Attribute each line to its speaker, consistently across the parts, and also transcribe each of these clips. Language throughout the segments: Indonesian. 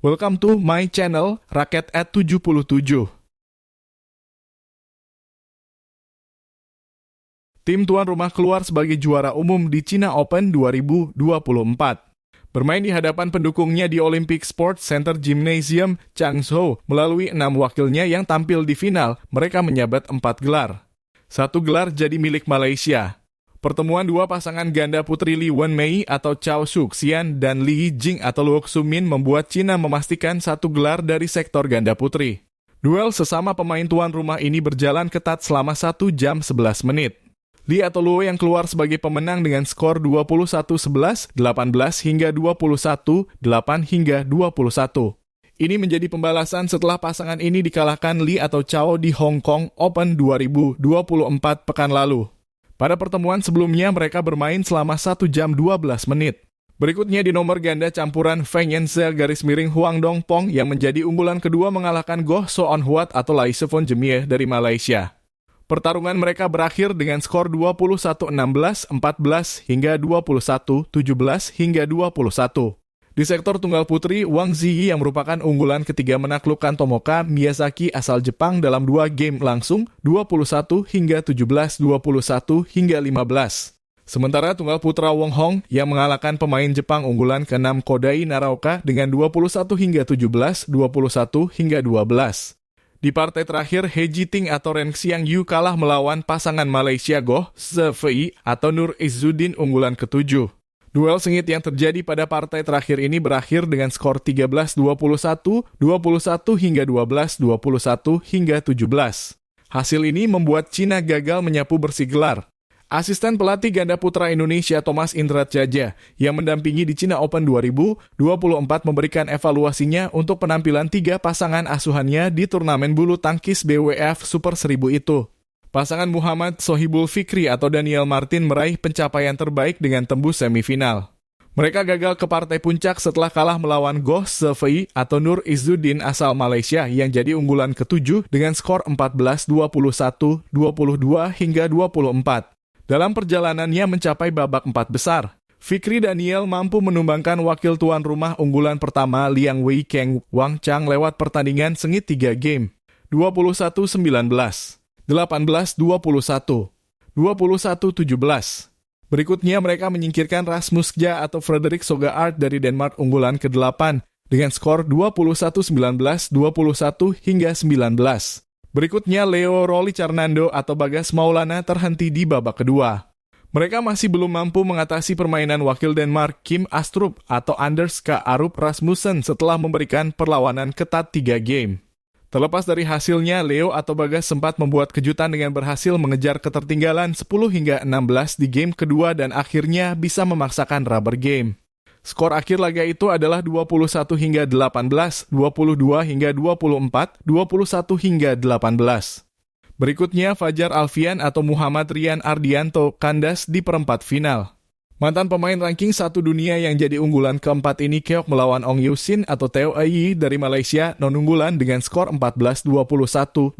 Speaker 1: Welcome to my channel, Raket at 77. Tim tuan rumah keluar sebagai juara umum di China Open 2024. Bermain di hadapan pendukungnya di Olympic Sports Center Gymnasium, Changzhou, melalui 6 wakilnya yang tampil di final, mereka menyabat 4 gelar. 1 gelar jadi milik Malaysia. Pertemuan dua pasangan ganda putri Li Wenmei atau Chao Shuxian dan Li Yijing atau Luo Xumin membuat China memastikan 1 gelar dari sektor ganda putri. Duel sesama pemain tuan rumah ini berjalan ketat selama 1 jam 11 menit. Li atau Luo yang keluar sebagai pemenang dengan skor 21-11, 18 hingga 21, 8 hingga 21. Ini menjadi pembalasan setelah pasangan ini dikalahkan Li atau Chao di Hong Kong Open 2024 pekan lalu. Pada pertemuan sebelumnya mereka bermain selama 1 jam 12 menit. Berikutnya di nomor ganda campuran Feng Yanze _Huang Dongpong yang menjadi unggulan kedua mengalahkan Goh Soon Huat atau Lai Sevon Jemieh dari Malaysia. Pertarungan mereka berakhir dengan skor 21-16, 14 hingga 21, 17 hingga 21. Di sektor tunggal putri, Wang Ziyi yang merupakan unggulan ketiga menaklukkan Tomoka Miyazaki asal Jepang dalam 2 game langsung, 21 hingga 17, 21 hingga 15. Sementara tunggal putra Wong Hong yang mengalahkan pemain Jepang unggulan ke-6 Kodai Naraoka dengan 21 hingga 17, 21 hingga 12. Di partai terakhir, He Jiting atau Ren Xiang Yu kalah melawan pasangan Malaysia Goh Se Fei atau Nur Izzuddin unggulan ke-7. Duel sengit yang terjadi pada partai terakhir ini berakhir dengan skor 13-21, 21 hingga 12, 21 hingga 17. Hasil ini membuat China gagal menyapu bersih gelar. Asisten pelatih ganda putra Indonesia Thomas Indra Jaja yang mendampingi di China Open 2024 memberikan evaluasinya untuk penampilan 3 pasangan asuhannya di turnamen bulu tangkis BWF Super 1000 itu. Pasangan Muhammad Sohibul Fikri atau Daniel Martin meraih pencapaian terbaik dengan tembus semifinal. Mereka gagal ke partai puncak setelah kalah melawan Goh Se Fei atau Nur Izzuddin asal Malaysia yang jadi unggulan ke-7 dengan skor 14, 21, 22 hingga 24. Dalam perjalanannya mencapai babak 4 besar, Fikri Daniel mampu menumbangkan wakil tuan rumah unggulan pertama Liang Wei Keng Wang Chang lewat pertandingan sengit 3 game, 21-19. 18-21, 21-17. Berikutnya mereka menyingkirkan Rasmus Kja atau Frederik Sogaard dari Denmark unggulan ke-8 dengan skor 21-19, 21 hingga 19. Berikutnya Leo Rolly Carnando atau Bagas Maulana terhenti di babak kedua. Mereka masih belum mampu mengatasi permainan wakil Denmark Kim Astrup atau Anders K. Arup Rasmussen setelah memberikan perlawanan ketat 3 game. Terlepas dari hasilnya, Leo atau Bagas sempat membuat kejutan dengan berhasil mengejar ketertinggalan 10 hingga 16 di game kedua dan akhirnya bisa memaksakan rubber game. Skor akhir laga itu adalah 21 hingga 18, 22 hingga 24, 21 hingga 18. Berikutnya Fajar Alfian atau Muhammad Rian Ardianto kandas di perempat final. Mantan pemain ranking 1 dunia yang jadi unggulan keempat ini keok melawan Ong Yusin atau Theo Ayi dari Malaysia non-unggulan dengan skor 14-21, 21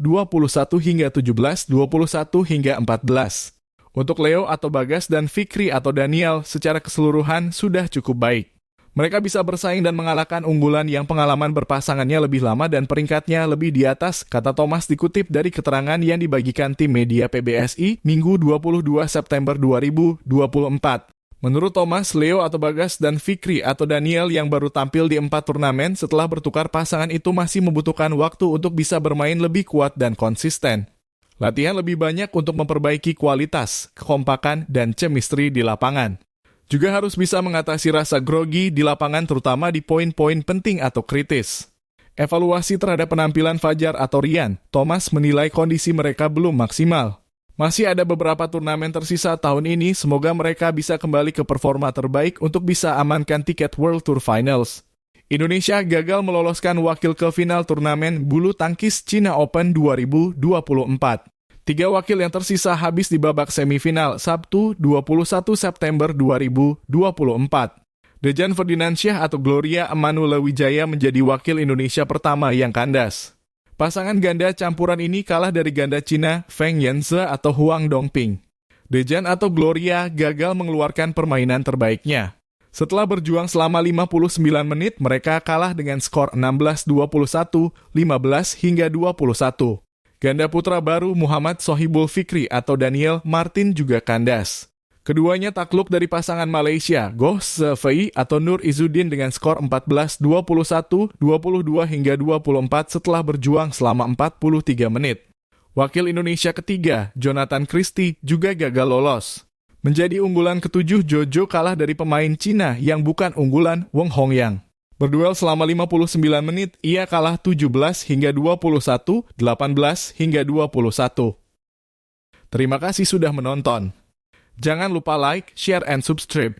Speaker 1: hingga 17, 21 hingga 14. Untuk Leo atau Bagas dan Fikri atau Daniel secara keseluruhan sudah cukup baik. Mereka bisa bersaing dan mengalahkan unggulan yang pengalaman berpasangannya lebih lama dan peringkatnya lebih di atas, kata Thomas dikutip dari keterangan yang dibagikan tim media PBSI Minggu 22 September 2024. Menurut Thomas, Leo atau Bagas dan Fikri atau Daniel yang baru tampil di 4 turnamen setelah bertukar pasangan itu masih membutuhkan waktu untuk bisa bermain lebih kuat dan konsisten. Latihan lebih banyak untuk memperbaiki kualitas, kekompakan, dan chemistry di lapangan. Juga harus bisa mengatasi rasa grogi di lapangan terutama di poin-poin penting atau kritis. Evaluasi terhadap penampilan Fajar atau Rian, Thomas menilai kondisi mereka belum maksimal. Masih ada beberapa turnamen tersisa tahun ini, semoga mereka bisa kembali ke performa terbaik untuk bisa amankan tiket World Tour Finals. Indonesia gagal meloloskan wakil ke final turnamen bulu tangkis China Open 2024. 3 wakil yang tersisa habis di babak semifinal Sabtu 21 September 2024. Dejan Ferdinansyah atau Gloria Emanuela Wijaya menjadi wakil Indonesia pertama yang kandas. Pasangan ganda campuran ini kalah dari ganda Cina Feng Yanze atau Huang Dongping. Dejan atau Gloria gagal mengeluarkan permainan terbaiknya. Setelah berjuang selama 59 menit, mereka kalah dengan skor 16-21, 15 hingga 21. Ganda putra baru Muhammad Sohibul Fikri atau Daniel Martin juga kandas. Keduanya takluk dari pasangan Malaysia, Goh Se Fei atau Nur Izzuddin dengan skor 14-21, 22 hingga 24 setelah berjuang selama 43 menit. Wakil Indonesia ketiga, Jonathan Christie, juga gagal lolos. Menjadi unggulan ketujuh, Jojo kalah dari pemain Cina yang bukan unggulan, Weng Hongyang. Berduel selama 59 menit, ia kalah 17 hingga 21, 18 hingga 21. Terima kasih sudah menonton. Jangan lupa like, share, and subscribe.